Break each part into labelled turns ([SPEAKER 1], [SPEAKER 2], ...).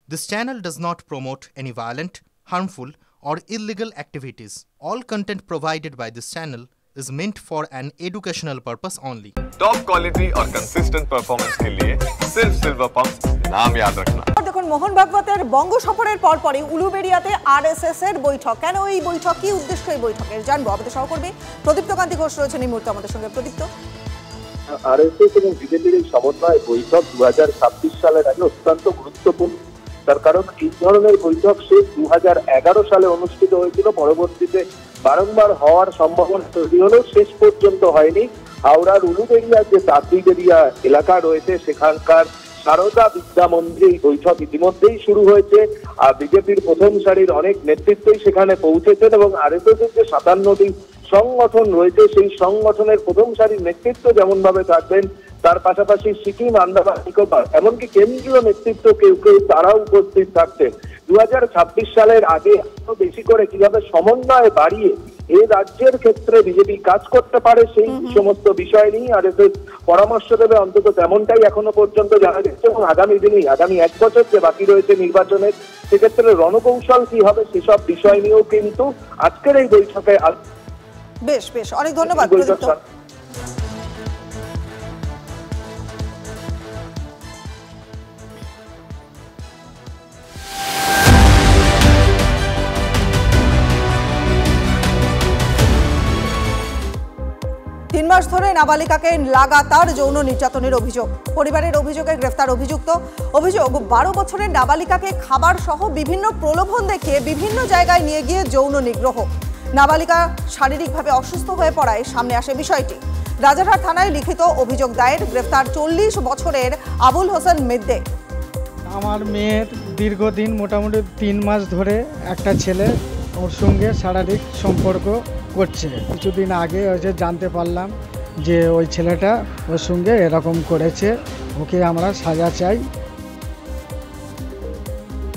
[SPEAKER 1] This channel does not promote any violent, harmful, or illegal activities. All content provided by this channel is meant for an educational purpose only.
[SPEAKER 2] Top quality और consistent performance के लिए सिर्फ silver pump नाम याद रखना।
[SPEAKER 3] দেখুন মোহন ভাগবতের বঙ্গ সফরের পরপরই উলুবেড়িয়াতে আরএসএস এর বৈঠক। কেন এই বৈঠক, কি উদ্দেশ্য এই বৈঠকের, জানবো। আমাদের সহকর্মী প্রদীপ্ত কান্তি ঘোষ রয়েছেন এই মুহূর্তে আমাদের সঙ্গে। প্রদীপ্ত,
[SPEAKER 4] আরএসএস এবং বিজেপির এই সমন্বয় বৈঠক 2026 সালের আগে অত্যন্ত গুরুত্বপূর্ণ। তার কারণ এই ধরনের বৈঠক শেষ 2011 সালে অনুষ্ঠিত হয়েছিল, পরবর্তীতে বারংবার হওয়ার সম্ভাবনা তৈরি হলেও শেষ পর্যন্ত হয়নি। হাওড়ার উলুবেড়িয়ার যে তাঁতিবেড়িয়া এলাকা রয়েছে সেখানকার সারদা বিদ্যা মন্দিরে এই বৈঠক ইতিমধ্যেই শুরু হয়েছে। আর বিজেপির প্রথম সারির অনেক নেতৃত্বই সেখানে পৌঁছেছেন এবং আরএসএস এর যে 57টি সংগঠন রয়েছে সেই সংগঠনের প্রথম সারির নেতৃত্ব যেমন ভাবে থাকবেন, তার পাশাপাশি সিকিম, আন্দামান নিকোবর, এমনকি কেন্দ্রীয় নেতৃত্ব কেউ কেউ তারাও উপস্থিত থাকতেন। 2026 সালের আগে আরো বেশি করে কিভাবে সমন্বয় বাড়িয়ে এই রাজ্যের ক্ষেত্রে বিজেপি কাজ করতে পারে সেই সমস্ত বিষয় নিয়ে আরএসএস পরামর্শ দেবে, অন্তত তেমনটাই এখনো পর্যন্ত জানা যাচ্ছে। এবং আগামী দিনে, আগামী 1 বছর যে বাকি রয়েছে নির্বাচনের, সেক্ষেত্রে রণকৌশল কি হবে সেসব বিষয় নিয়েও কিন্তু আজকের এই বৈঠকে
[SPEAKER 3] বেশ বেশ অনেক ধন্যবাদ প্রদীপ্ত। 3 মাস ধরে নাবালিকাকে লাগাতার যৌন নির্যাতনের অভিযোগ, পরিবারের অভিযোগে গ্রেফতার অভিযুক্ত। অভিযোগ 12 বছরের নাবালিকাকে খাবার সহ বিভিন্ন প্রলোভন দেখিয়ে বিভিন্ন জায়গায় নিয়ে গিয়ে যৌন নিগ্রহ। নাবালিকা শারীরিকভাবে অসুস্থ হয়ে পড়ায় সামনে আসে বিষয়টি। রাজারহাট থানায় লিখিত অভিযোগ দায়ের, গ্রেফতার 40 বছরের আবুল হোসেন মেদ্দে।
[SPEAKER 5] আমার মেয়ের দীর্ঘদিন মোটামুটি 3 মাস ধরে একটা ছেলে ওর সঙ্গে শারীরিক সম্পর্ক করছে। কিছুদিন আগে জানতে পারলাম যে ওই ছেলেটা ওর সঙ্গে এরকম করেছে, ওকে আমরা সাজা চাই।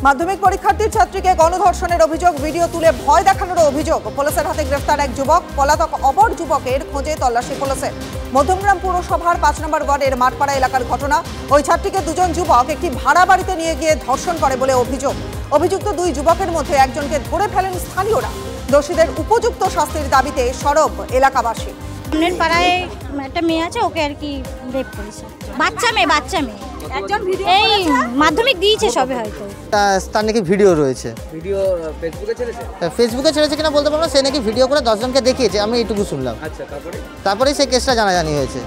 [SPEAKER 3] মাধ্যমিক পরীক্ষার্থীর ছাত্রীকে গণধর্ষণের অভিযোগ, ভিডিও তুলে ভয় দেখানোর অভিযোগ। পুলিশের হাতে গ্রেফতার এক যুবক, পলাতক অপর যুবকের খোঁজে তল্লাশি পুলিশের। মধ্যমগ্রাম পুরসভার 5 নম্বর ওয়ার্ডের মাঠপাড়া এলাকার ঘটনা। ওই ছাত্রীকে 2 যুবক একটি ভাড়া বাড়িতে নিয়ে গিয়ে ধর্ষণ করে বলে অভিযোগ। অভিযুক্ত 2 যুবকের মধ্যে একজনকে ধরে ফেলেন স্থানীয়রা। দোষীদের উপযুক্ত শাস্তির দাবিতে সরব এলাকাবাসী।
[SPEAKER 6] সামনের পাড়ায় একটা মেয়ে আছে, ওকে আর কি রেপ করেছে। বাচ্চা মেয়ে একজন ভিডিও এই মাধ্যমিক দিয়েছে সবে, হয়তো
[SPEAKER 7] তার নাকি ভিডিও রয়েছে।
[SPEAKER 8] ভিডিও
[SPEAKER 7] ফেসবুকে ছেড়েছে কিনা বলতে পারবো না, সে নাকি ভিডিও করে 10 জনকে দেখিয়েছে, আমি এইটুকু শুনলাম।
[SPEAKER 8] আচ্ছা,
[SPEAKER 7] তারপরেই সেই কেসটা জানাজানি হয়েছে।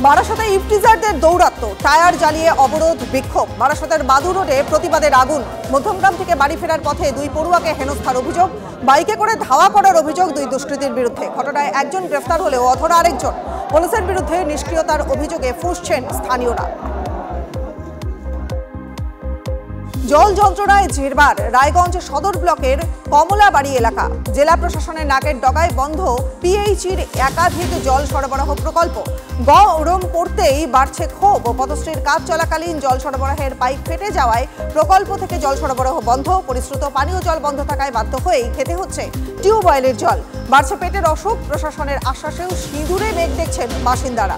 [SPEAKER 3] বারাসাতে ইফটিজারদের দৌরাত্ম্য, টায়ার জ্বালিয়ে অবরোধ, বিক্ষোভ। বারাসাতের বাদু রোডে প্রতিবাদের আগুন। মধ্যমগ্রাম থেকে বাড়ি ফেরার পথে 2 পড়ুয়াকে হেনস্থার অভিযোগ, বাইকে করে ধাওয়া করার অভিযোগ 2 দুষ্কৃতীর বিরুদ্ধে। ঘটনায় একজন গ্রেফতার হলেও অধরা আরেকজন। পুলিশের বিরুদ্ধে নিষ্ক্রিয়তার অভিযোগে ফুঁসছেন স্থানীয়রা। জল যন্ত্রণায় জেরবার রায়গঞ্জ সদর ব্লকের কমলাবাড়ি এলাকা। জেলা প্রশাসনের নাকের ডগায় বন্ধ পিএইচির একাধিক জল সরবরাহ প্রকল্প। গরম পড়তেই বাড়ছে ক্ষোভ। পদশ্রীর কাজ চলাকালীন জল সরবরাহের পাইপ ফেটে যাওয়ায় প্রকল্প থেকে জল সরবরাহ বন্ধ। পরিশ্রুত পানীয় জল বন্ধ থাকায় বাধ্য হয়েই খেতে হচ্ছে টিউবওয়েলের জল। বাড়ছে পেটের অসুখ। প্রশাসনের আশ্বাসেও সিঁদুরে মেঘ দেখছেন বাসিন্দারা।